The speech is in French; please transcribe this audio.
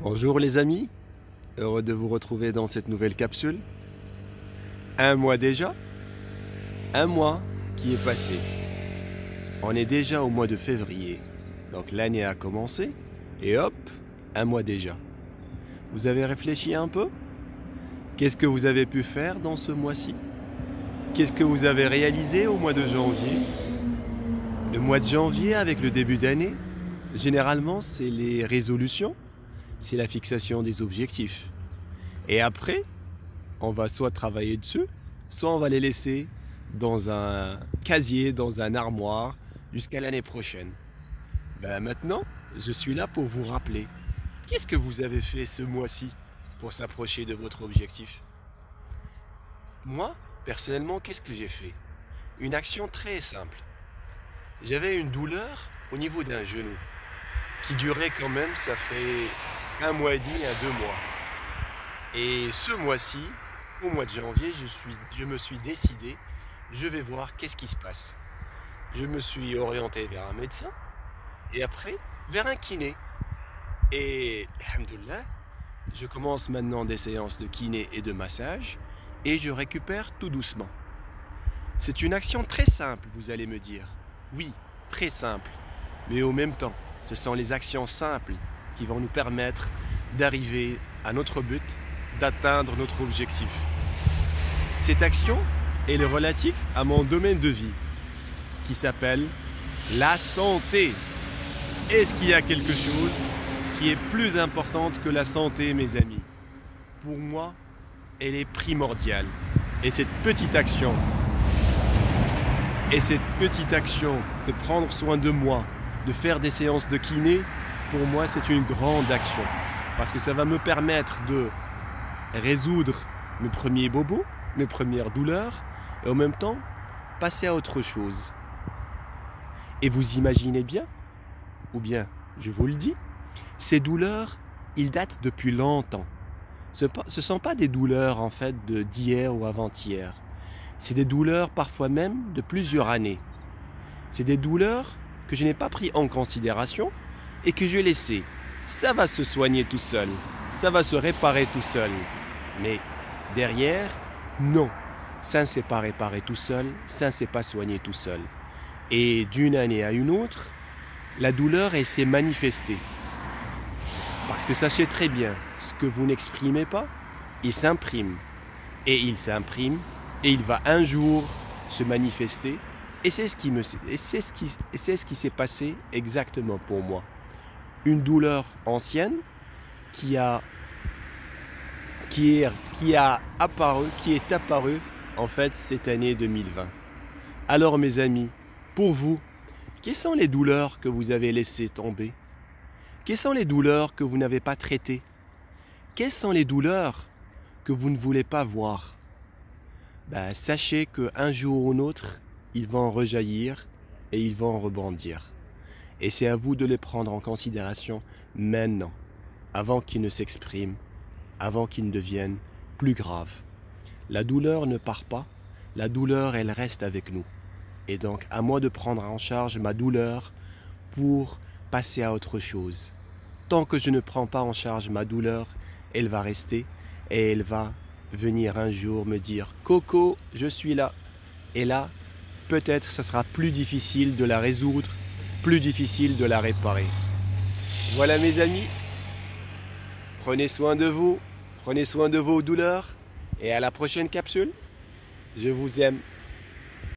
Bonjour les amis, heureux de vous retrouver dans cette nouvelle capsule. Un mois déjà, un mois qui est passé. On est déjà au mois de février, donc l'année a commencé et hop, un mois déjà. Vous avez réfléchi un peu? Qu'est-ce que vous avez pu faire dans ce mois-ci? Qu'est-ce que vous avez réalisé au mois de janvier? Le mois de janvier avec le début d'année, généralement c'est les résolutions. C'est la fixation des objectifs. Et après, on va soit travailler dessus, soit on va les laisser dans un casier, dans un armoire, jusqu'à l'année prochaine. Maintenant, je suis là pour vous rappeler, qu'est-ce que vous avez fait ce mois-ci pour s'approcher de votre objectif? Moi, personnellement, qu'est-ce que j'ai fait? Une action très simple. J'avais une douleur au niveau d'un genou, qui durait quand même, ça fait un mois et demi à 2 mois. Et ce mois-ci, au mois de janvier, je me suis décidé, je vais voir qu'est-ce qui se passe. Je me suis orienté vers un médecin et après vers un kiné. Et alhamdoulilah, je commence maintenant des séances de kiné et de massage et je récupère tout doucement. C'est une action très simple, vous allez me dire. Oui, très simple. Mais au même temps, ce sont les actions simples qui vont nous permettre d'arriver à notre but, d'atteindre notre objectif. Cette action est relative à mon domaine de vie, qui s'appelle la santé. Est-ce qu'il y a quelque chose qui est plus importante que la santé, mes amis? Pour moi, elle est primordiale. Et cette petite action de prendre soin de moi, de faire des séances de kiné, pour moi, c'est une grande action. Parce que ça va me permettre de résoudre mes premiers bobos, mes premières douleurs, et en même temps, passer à autre chose. Et vous imaginez bien, ou bien, je vous le dis, ces douleurs, ils datent depuis longtemps. Ce ne sont pas des douleurs, en fait, d'hier ou avant-hier. C'est des douleurs, parfois même, de plusieurs années. C'est des douleurs que je n'ai pas pris en considération, et que je laissais. Ça va se soigner tout seul, ça va se réparer tout seul. Mais derrière, non, ça ne s'est pas réparé tout seul, ça ne s'est pas soigné tout seul. Et d'une année à une autre, la douleur, elle s'est manifestée. Parce que sachez très bien, ce que vous n'exprimez pas, il s'imprime. Et il s'imprime, et il va un jour se manifester. Et c'est ce qui s'est passé exactement pour moi. Une douleur ancienne qui est apparue en fait cette année 2020. Alors mes amis, pour vous, quelles sont les douleurs que vous avez laissées tomber? Quelles sont les douleurs que vous n'avez pas traitées? Quelles sont les douleurs que vous ne voulez pas voir? Sachez qu'un jour ou l'autre, ils vont rejaillir et ils vont rebondir. Et c'est à vous de les prendre en considération maintenant, avant qu'ils ne s'expriment, avant qu'ils ne deviennent plus graves. La douleur ne part pas, la douleur elle reste avec nous. Et donc à moi de prendre en charge ma douleur pour passer à autre chose. Tant que je ne prends pas en charge ma douleur, elle va rester et elle va venir un jour me dire « Coco, je suis là ». Et là, peut-être ça sera plus difficile de la résoudre, plus difficile de la réparer. Voilà mes amis, prenez soin de vous, prenez soin de vos douleurs et à la prochaine capsule. Je vous aime.